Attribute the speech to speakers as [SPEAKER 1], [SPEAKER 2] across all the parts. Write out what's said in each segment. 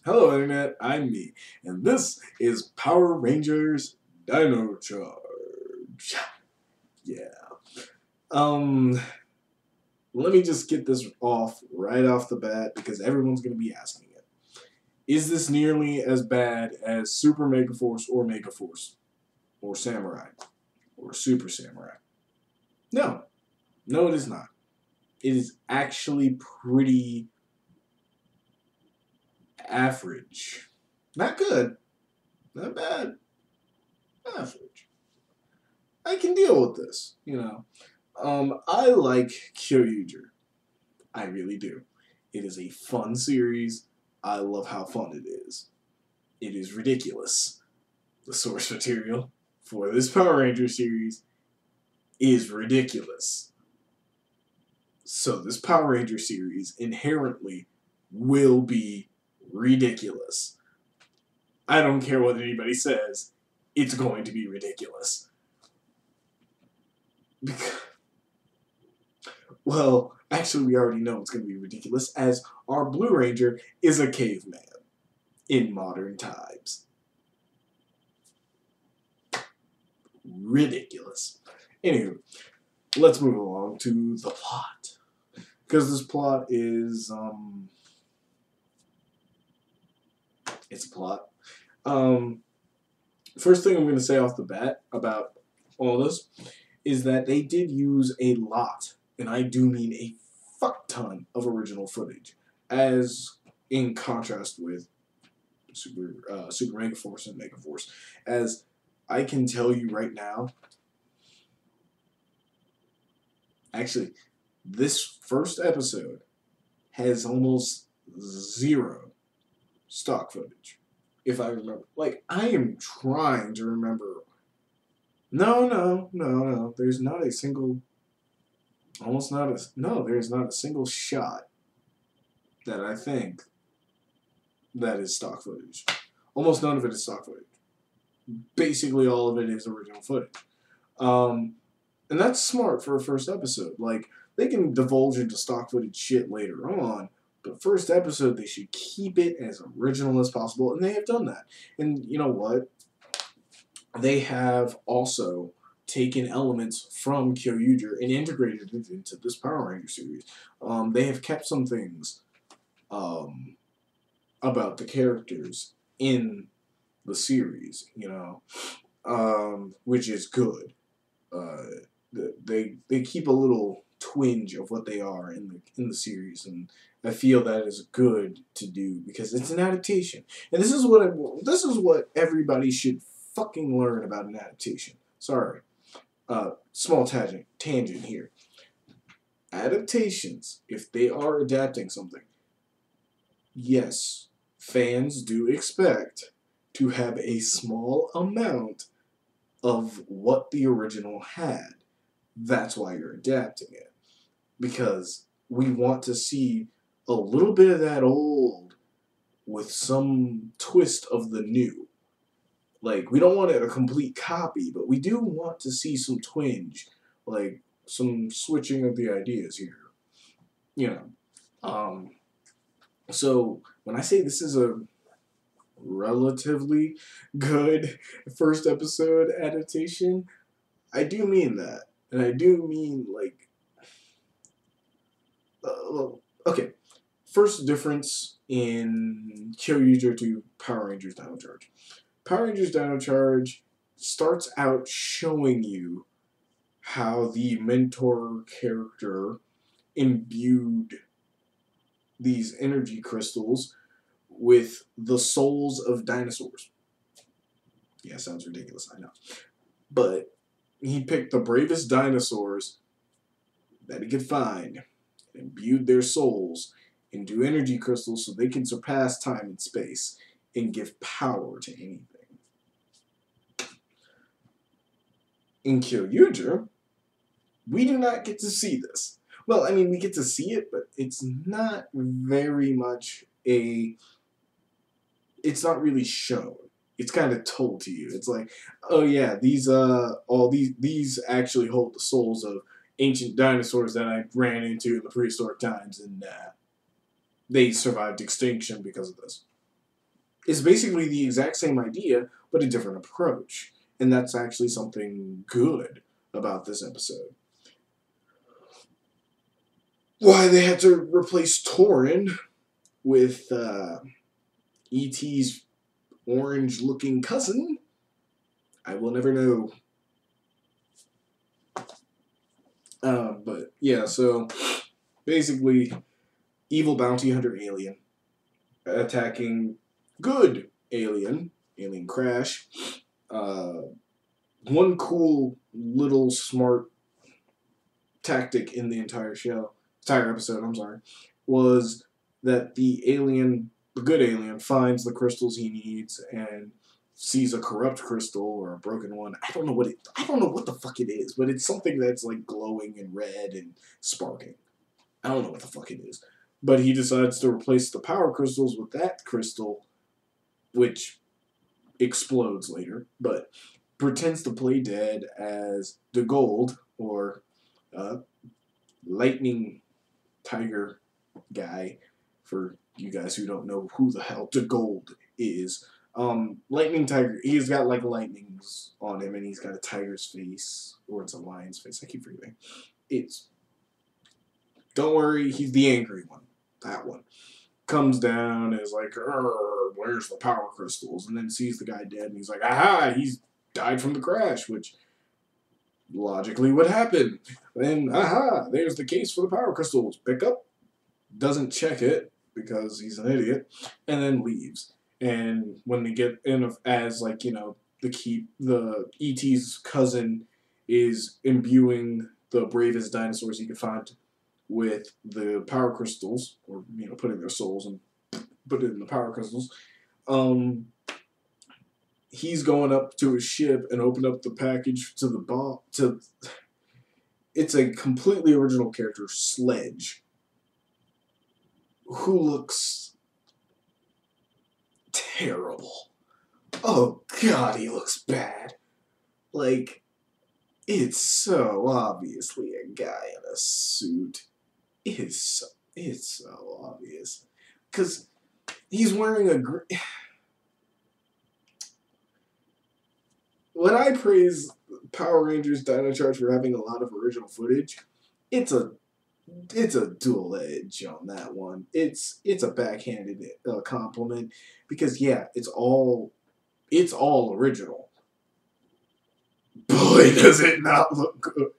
[SPEAKER 1] Hello Internet, I'm me, and this is Power Rangers Dino Charge. Yeah. Um, Let me just get this off right off the bat because everyone's gonna be asking it. Is this nearly as bad as Super Mega Force or Mega Force? Or Samurai? Or Super Samurai? No. No, it is not. It is actually pretty average. Not good. Not bad. Average. I can deal with this, I like Kyoryuger. I really do. It is a fun series. I love how fun it is. It is ridiculous. The source material for this Power Ranger series is ridiculous. So this Power Ranger series inherently will be ridiculous. I don't care what anybody says. It's going to be ridiculous. Well, actually, we already know it's going to be ridiculous, as our Blue Ranger is a caveman in modern times. Ridiculous. Anywho, let's move along to the plot. Because this plot is, it's a plot. First thing I'm going to say off the bat about all this is that they did use a lot, and I do mean a fuck ton of original footage, as in contrast with Super Mega Force and Mega Force. As I can tell you right now, actually, this first episode has almost zero stock footage, if I remember. Like, I am trying to remember. No. There's not a single. Almost not a. No, there's not a single shot that I think that is stock footage. Almost none of it is stock footage. Basically, all of it is original footage. And that's smart for a first episode. Like, they can divulge into stock footage shit later on, but first episode, they should keep it as original as possible, and they have done that. And you know what? They have also taken elements from Kyoryuger and integrated it into this Power Ranger series. They have kept some things about the characters in the series, which is good. They keep a little twinge of what they are in the series, and I feel that is good to do because it's an adaptation, and this is what everybody should fucking learn about an adaptation. Sorry, small tangent here. Adaptations, if they are adapting something, yes, fans do expect to have a small amount of what the original had. That's why you're adapting it. Because we want to see a little bit of that old with some twist of the new. Like, we don't want it a complete copy, but we do want to see some twinge, like some switching of the ideas here. So when I say this is a relatively good first episode adaptation, I do mean that. And I do mean, like, okay. First difference in Kyoryuger to Power Rangers Dino Charge. Power Rangers Dino Charge starts out showing you how the mentor character imbued these energy crystals with the souls of dinosaurs. Yeah, sounds ridiculous, I know. But he picked the bravest dinosaurs that he could find and imbued their souls into energy crystals so they can surpass time and space and give power to anything. In Kyoryuger, we do not get to see this. Well, I mean, we get to see it, but it's not very much it's not really shown. It's kind of told to you. It's like, oh yeah, these actually hold the souls of ancient dinosaurs that I ran into in the prehistoric times, and they survived extinction because of this. It's basically the exact same idea, but a different approach. And that's actually something good about this episode. Why they had to replace Torin with E.T.'s orange-looking cousin, I will never know. But yeah, so basically, evil bounty hunter alien attacking good alien Crash. One cool little smart tactic in the entire episode, I'm sorry, was that the good alien, finds the crystals he needs and sees a corrupt crystal or a broken one. I don't know what the fuck it is, but it's something that's like glowing and red and sparking. I don't know what the fuck it is. But he decides to replace the power crystals with that crystal, which explodes later, but pretends to play dead as the Gold, or lightning tiger guy, for you guys who don't know who the hell the Gold is. Lightning tiger, he's got like lightnings on him, and he's got a tiger's face, or it's a lion's face, I keep forgetting. Don't worry, he's the angry one. That one. Comes down and is like, where's the power crystals? And then sees the guy dead, and he's like, aha, he's died from the crash, which logically would happen. Then, aha, there's the case for the power crystals. Pick up, doesn't check it, because he's an idiot, and then leaves. And when they get in, as like, the E.T.'s cousin is imbuing the bravest dinosaurs he could find with the power crystals, or putting their souls and put it in the power crystals. He's going up to his ship and open up the package to the bomb. It's a completely original character, Sledge, who looks terrible. Oh God, he looks bad. Like, it's so obviously a guy in a suit. It's so obvious. Because he's wearing a... When I praise Power Rangers Dino Charge for having a lot of original footage, it's a dual edge on that one. It's a backhanded compliment, because yeah, it's all original. Boy, does it not look good.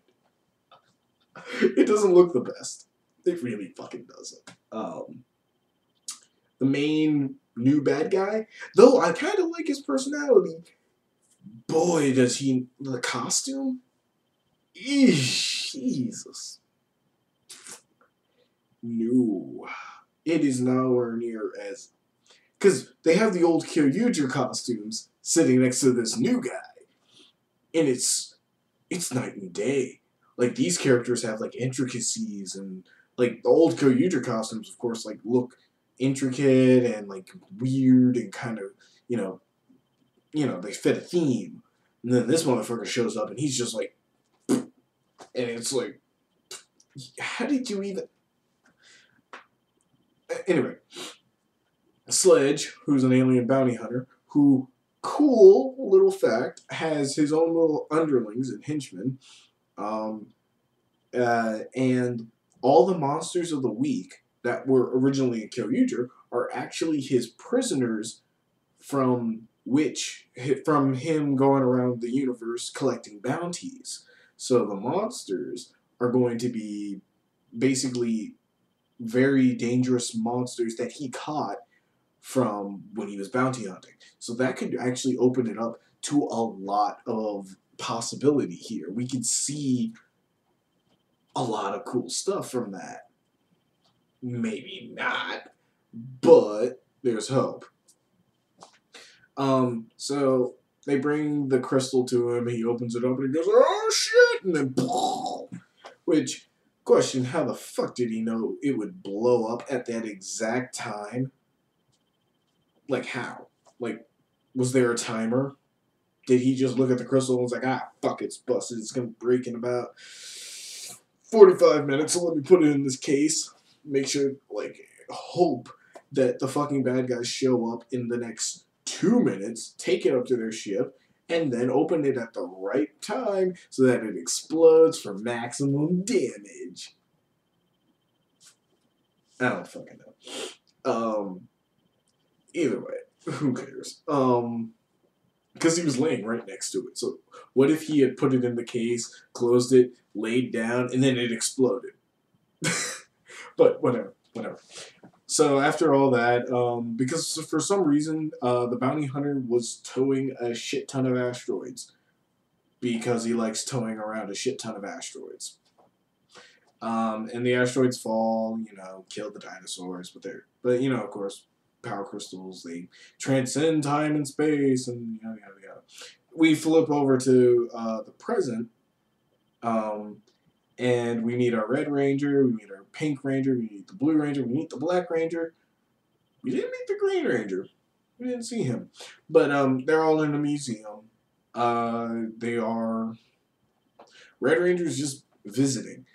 [SPEAKER 1] It doesn't look the best. It really fucking doesn't. The main new bad guy, though I kind of like his personality, boy, does he... The costume? Eesh, Jesus. No. It is nowhere near as... Because they have the old Kyoryuger costumes sitting next to this new guy. And it's night and day. Like, these characters have, like, intricacies, and, like, the old Kyoryuger costumes, of course, like, look intricate and, like, weird and kind of, they fit a theme. And then this motherfucker shows up and he's just like, and it's like, how did you even... Anyway, Sledge, who's an alien bounty hunter, who, cool little fact, has his own little underlings and henchmen, and all the monsters of the week that were originally in Kyoryuger are actually his prisoners from him going around the universe collecting bounties. So the monsters are going to be basically very dangerous monsters that he caught from when he was bounty hunting. So that could actually open it up to a lot of possibility here. We could see a lot of cool stuff from that. Maybe not, but there's hope. So they bring the crystal to him, he opens it up and he goes, oh shit, and then boom. Which, question, how the fuck did he know it would blow up at that exact time? Like, how? Like, was there a timer? Did he just look at the crystal and was like, fuck, it's busted, it's gonna break in about 45 minutes, so let me put it in this case. Make sure, like, hope that the fucking bad guys show up in the next 2 minutes, take it up to their ship, and then open it at the right time so that it explodes for maximum damage. I don't fucking know. Either way, who cares? Because he was laying right next to it. So what if he had put it in the case, closed it, laid down, and then it exploded? But whatever. So after all that, because for some reason, the bounty hunter was towing a shit ton of asteroids. Because he likes towing around a shit ton of asteroids. And the asteroids fall, kill the dinosaurs, but of course, power crystals, they transcend time and space, and yada yada yada. We flip over to the present, and we meet our Red Ranger, we meet our Pink Ranger, we meet the Blue Ranger, we meet the Black Ranger. We didn't meet the Green Ranger. We didn't see him. But they're all in a museum. They are... Red Ranger's just visiting.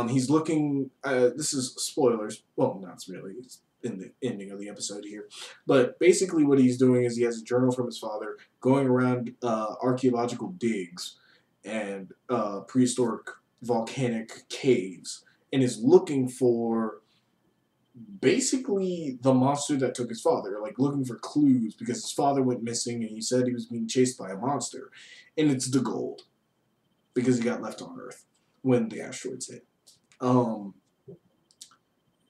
[SPEAKER 1] He's looking... this is spoilers. Well, not really. It's in the ending of the episode here. But basically what he's doing is he has a journal from his father going around archaeological digs and prehistoric volcanic caves and is looking for basically the monster that took his father, like looking for clues because his father went missing and he said he was being chased by a monster, and it's the gold because he got left on Earth when the asteroids hit.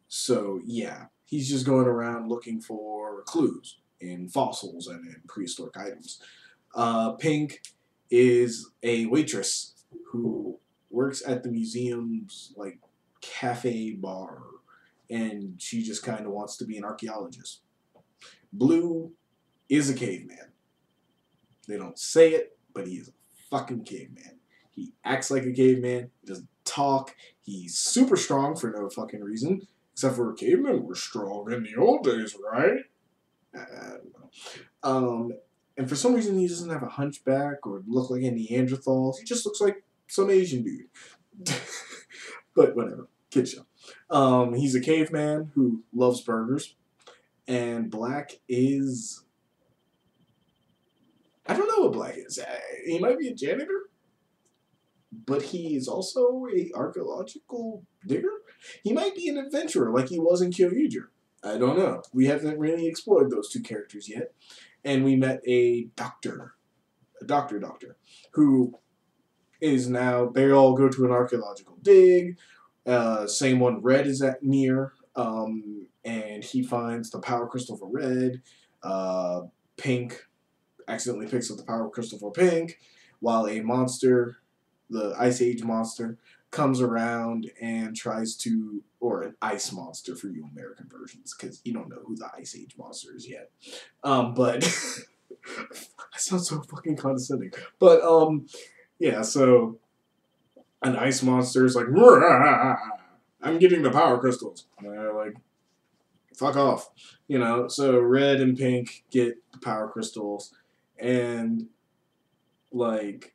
[SPEAKER 1] So yeah, he's just going around looking for clues in fossils and in prehistoric items. Pink is a waitress who works at the museum's like cafe bar, and she just kind of wants to be an archaeologist. Blue is a caveman. They don't say it, but he is a fucking caveman. He acts like a caveman. He doesn't talk. He's super strong for no fucking reason. Except for cavemen were strong in the old days, right? I don't know. And for some reason, he doesn't have a hunchback or look like a Neanderthal. He just looks like some Asian dude. But whatever. Kid show. He's a caveman who loves burgers. And Black is... I don't know what Black is. He might be a janitor. But he is also a archaeological digger. He might be an adventurer like he was in Kyoryuger. I don't know. We haven't really explored those two characters yet. And we met a doctor, who is now, they all go to an archaeological dig. Same one Red is at near. And he finds the power crystal for Red. Pink accidentally picks up the power crystal for Pink, while a monster, the Ice Age monster, comes around and tries to, or an ice monster for you American versions, because you don't know who the Ice Age monster is yet. But I sound so fucking condescending. But yeah, so an ice monster is like, I'm getting the power crystals. And they're like, fuck off. So Red and Pink get the power crystals, and like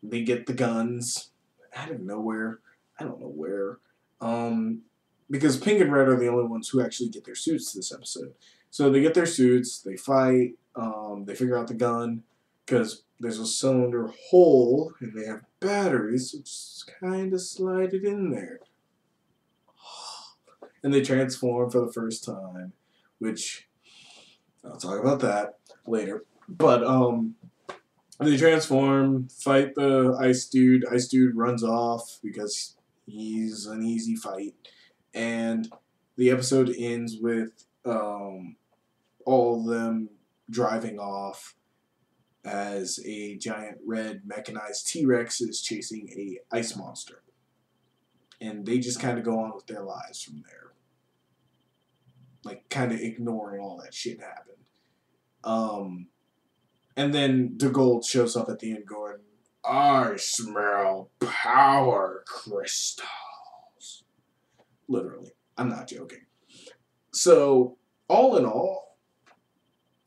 [SPEAKER 1] they get the guns out of nowhere. I don't know where. Because Pink and Red are the only ones who actually get their suits this episode. So they get their suits, they fight, they figure out the gun, because there's a cylinder hole, and they have batteries, so just kind of slide it in there. And they transform for the first time, which, I'll talk about that later. But, they transform, fight the Ice Dude. Ice Dude runs off because he's an easy fight. And the episode ends with all of them driving off as a giant red mechanized T-Rex is chasing a ice monster. And they just kind of go on with their lives from there. Like, kind of ignoring all that shit happened. And then the Gold shows up at the end going, I smell power crystals. Literally. I'm not joking. So, all in all,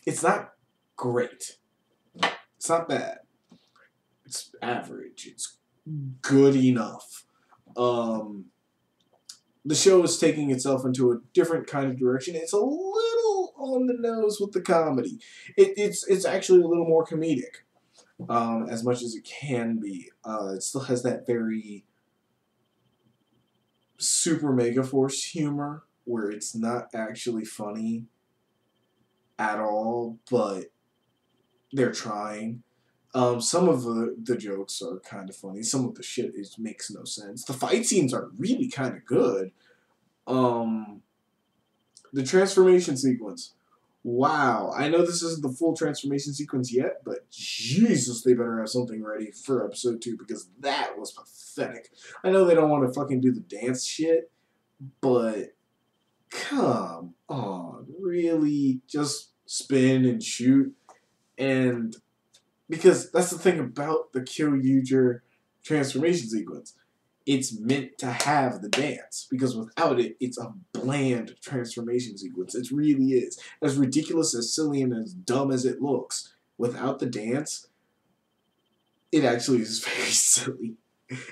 [SPEAKER 1] it's not great. It's not bad. It's average. It's good enough. the show is taking itself into a different kind of direction. It's a little on the nose with the comedy. It's actually a little more comedic, as much as it can be. It still has that very super mega force humor where it's not actually funny at all, but they're trying. Some of the jokes are kind of funny. Some of the shit makes no sense. The fight scenes are really kind of good. Um, the transformation sequence. Wow. I know this isn't the full transformation sequence yet, but Jesus, they better have something ready for episode 2 because that was pathetic. I know they don't want to fucking do the dance shit, but come on. Really? Just spin and shoot? And because that's the thing about the Kyoryuger transformation sequence. It's meant to have the dance, because without it, it's a bland transformation sequence. It really is. As ridiculous, as silly, and as dumb as it looks, without the dance, it actually is very silly.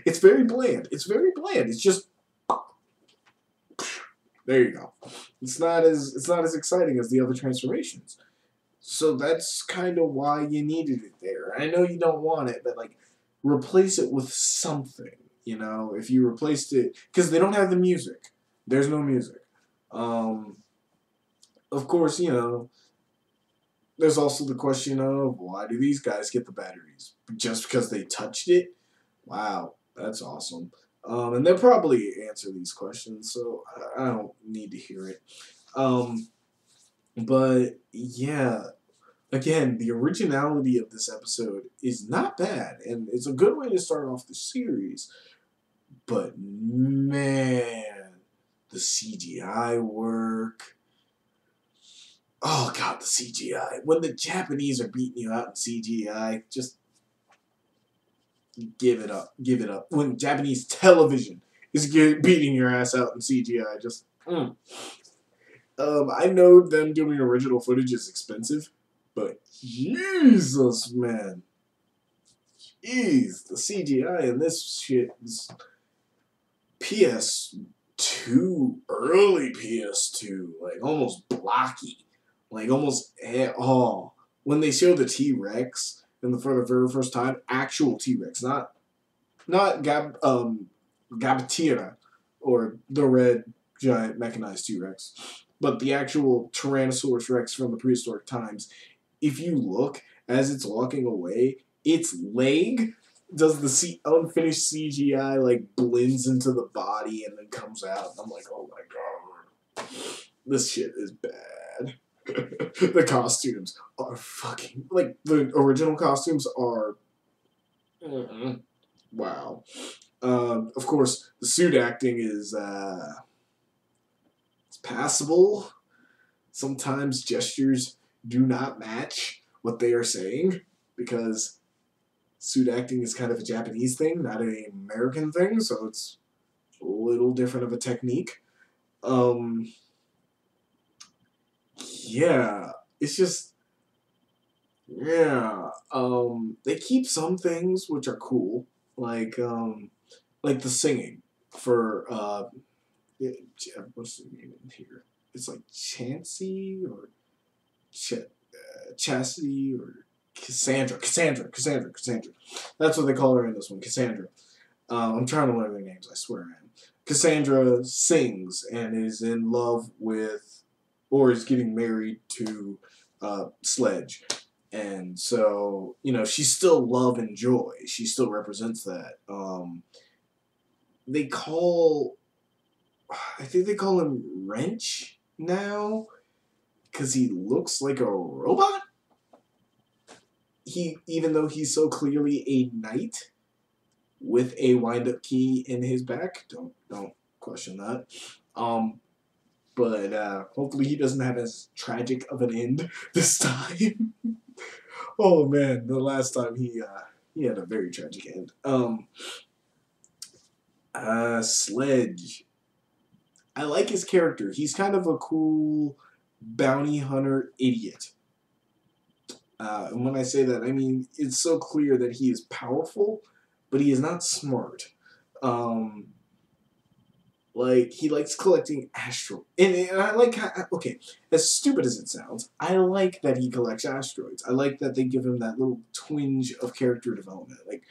[SPEAKER 1] It's very bland. It's very bland. It's just... There you go. It's not as exciting as the other transformations. So that's kind of why you needed it there. I know you don't want it, but like, replace it with something. You know, if you replaced it, because they don't have the music. There's no music. Of course, you know, there's also the question of why do these guys get the batteries? Just because they touched it? Wow, that's awesome. And they'll probably answer these questions, so I don't need to hear it. But yeah, again, the originality of this episode is not bad, and it's a good way to start off the series. But man, the CGI work. Oh god, the CGI. When the Japanese are beating you out in CGI, just give it up. Give it up. When Japanese television is beating your ass out in CGI, just... I know them doing original footage is expensive, but Jesus, man. Jeez, the CGI in this shit is PS2, early PS2, like almost blocky, like almost when they show the T-Rex for the very first time, actual T-Rex, not Gabatira or the red giant mechanized T-Rex, but the actual Tyrannosaurus Rex from the prehistoric times. If you look as it's walking away, its leg does the unfinished CGI like blends into the body and then comes out. I'm like, oh my god, this shit is bad. The costumes are fucking like the original costumes are. Wow. Of course, the suit acting is it's passable. Sometimes gestures do not match what they are saying because suit acting is kind of a Japanese thing, not an American thing, so it's a little different of a technique. Yeah, it's just, yeah. They keep some things which are cool, like the singing for what's the name in here? It's like Chansey or Chastity or Cassandra. That's what they call her in this one, Cassandra. I'm trying to learn their names, I swear I am. Cassandra sings and is in love with, or is getting married to, Sledge. And so, you know, she's still love and joy. She still represents that. I think they call him Wrench now, because he looks like a robot? Even though he's so clearly a knight with a wind-up key in his back, don't question that. But hopefully he doesn't have as tragic of an end this time. Oh man, the last time he had a very tragic end. Sledge. I like his character. He's kind of a cool bounty hunter idiot. And when I say that, I mean it's so clear that he is powerful, but he is not smart. Like, he likes collecting asteroids. And I like how, okay, as stupid as it sounds, I like that he collects asteroids. I like that they give him that little twinge of character development. Like,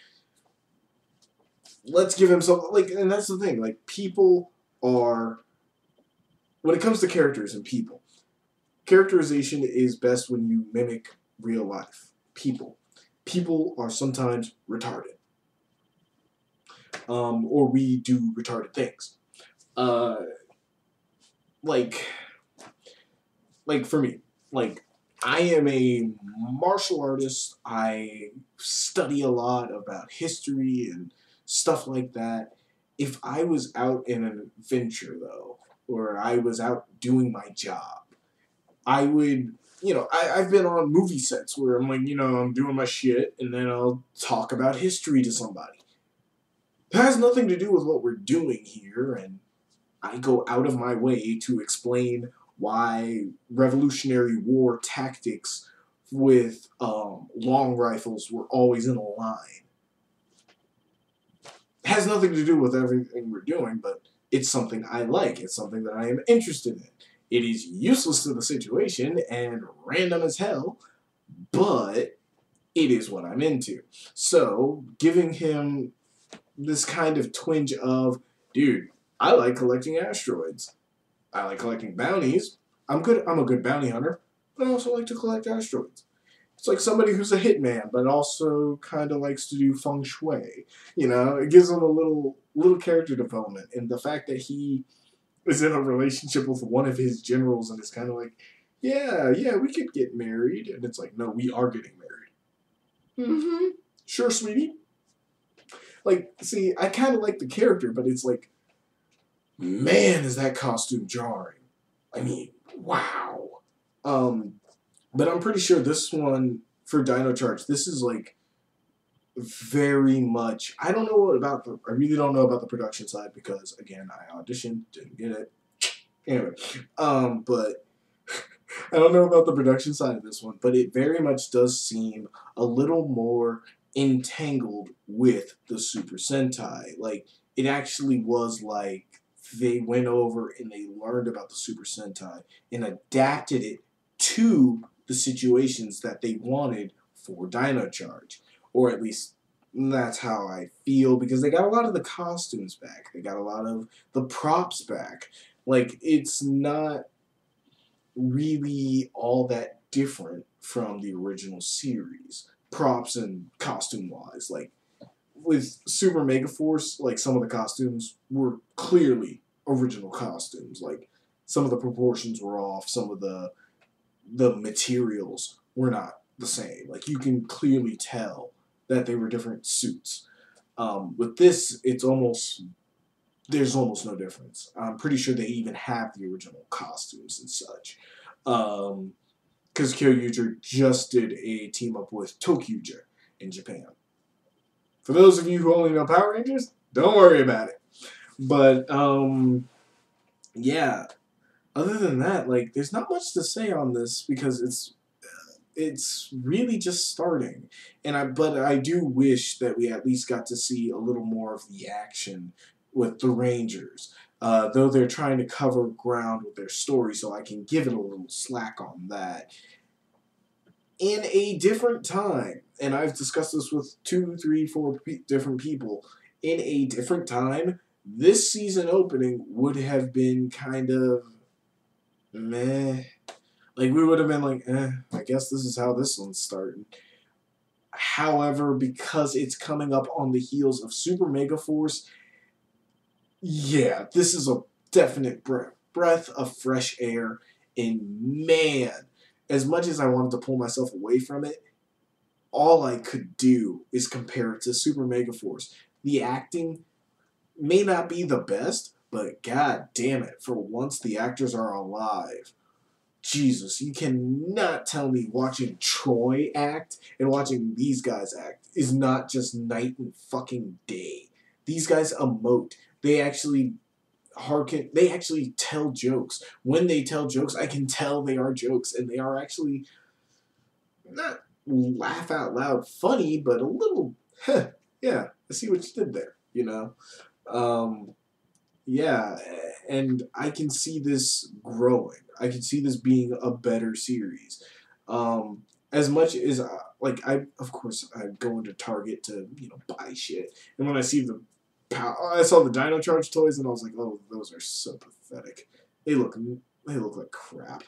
[SPEAKER 1] let's give him something, like, and that's the thing, like, people are, when it comes to characters and people, characterization is best when you mimic real life. People. People are sometimes retarded. Or we do retarded things. Like for me, like, I am a martial artist. I study a lot about history and stuff like that. If I was out in an adventure, though, or I was out doing my job, I would, I've been on movie sets where I'm like, I'm doing my shit, and then I'll talk about history to somebody. It has nothing to do with what we're doing here, and I go out of my way to explain why Revolutionary War tactics with long rifles were always in a line. It has nothing to do with everything we're doing, but it's something I like. It's something that I am interested in. It is useless to the situation and random as hell, but it is what I'm into. So, giving him this kind of twinge of, dude, I like collecting asteroids. I like collecting bounties. I'm a good bounty hunter, but I also like to collect asteroids. It's like somebody who's a hitman, but also kind of likes to do feng shui. It gives him a little character development, and the fact that he is in a relationship with one of his generals and is kind of like, yeah, we could get married, and it's like, no, we are getting married. Mm-hmm. Sure, sweetie. Like, see, I kind of like the character, but it's like, man, is that costume jarring. I mean, wow. But I'm pretty sure this one, for Dino Charge, this is like very much, I really don't know about the production side because, again, I auditioned, didn't get it. Anyway, but I don't know about the production side of this one, but it very much does seem a little more entangled with the Super Sentai. Like, it actually was like they went over and they learned about the Super Sentai and adapted it to the situations that they wanted for Dino Charge. Or at least that's how I feel, because they got a lot of the costumes back. They got a lot of the props back. Like, it's not really all that different from the original series, props and costume wise. Like, with Super Mega Force, like, some of the costumes were clearly original costumes. Like, some of the proportions were off, some of the materials were not the same. Like, you can clearly tell that they were different suits. With this, there's almost no difference. I'm pretty sure they even have the original costumes and such. Because Kyoryuger just did a team up with Tokyuger in Japan. For those of you who only know Power Rangers, don't worry about it. But, yeah. Other than that, like, there's not much to say on this because it's really just starting. But I do wish that we at least got to see a little more of the action with the Rangers. Though they're trying to cover ground with their story, so I can give it a little slack on that. In a different time, and I've discussed this with 2, 3, 4 different people, in a different time, this season opening would have been kind of meh. Like, we would have been like, I guess this is how this one's starting. However, because it's coming up on the heels of Super Mega Force, yeah, this is a definite breath of fresh air. And man, as much as I wanted to pull myself away from it, all I could do is compare it to Super Mega Force. The acting may not be the best, but god damn it, for once the actors are alive. Jesus, you cannot tell me watching Troy act and watching these guys act is not just night and fucking day. These guys emote. They actually tell jokes. When they tell jokes, I can tell they are jokes, and they are actually not laugh out loud funny, but a little, yeah, I see what you did there, Yeah, and I can see this growing. I can see this being a better series. Um, as much as like I, of course, I go into Target to buy shit, and when I see I saw the Dino Charge toys, and I was like, oh, those are so pathetic. They look they look like crap.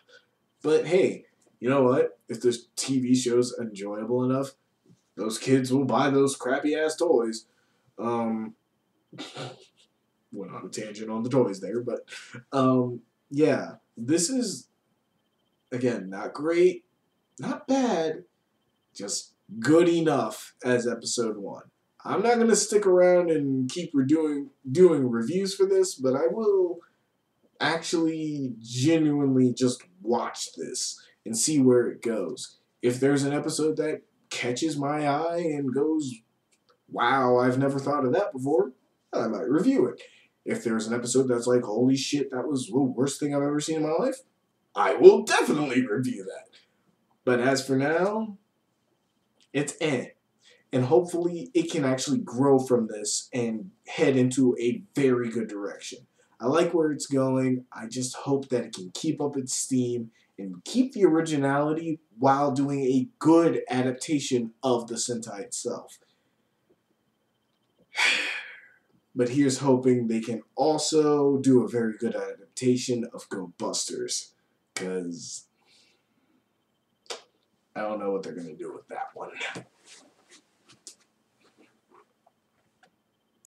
[SPEAKER 1] But hey, you know what? If this TV show's enjoyable enough, those kids will buy those crappy ass toys. Um, Went on a tangent on the toys there, but yeah, this is again not great, not bad, just good enough as episode one. I'm not gonna stick around and keep doing reviews for this, but I will actually genuinely just watch this and see where it goes. If there's an episode that catches my eye and goes, wow, I've never thought of that before, I might review it. If there's an episode that's like, holy shit, that was the worst thing I've ever seen in my life, I will definitely review that. But as for now, it's eh. And hopefully it can actually grow from this and head into a very good direction. I like where it's going. I just hope that it can keep up its steam and keep the originality while doing a good adaptation of the Sentai itself. But here's hoping they can also do a very good adaptation of Go Busters. Because I don't know what they're going to do with that one.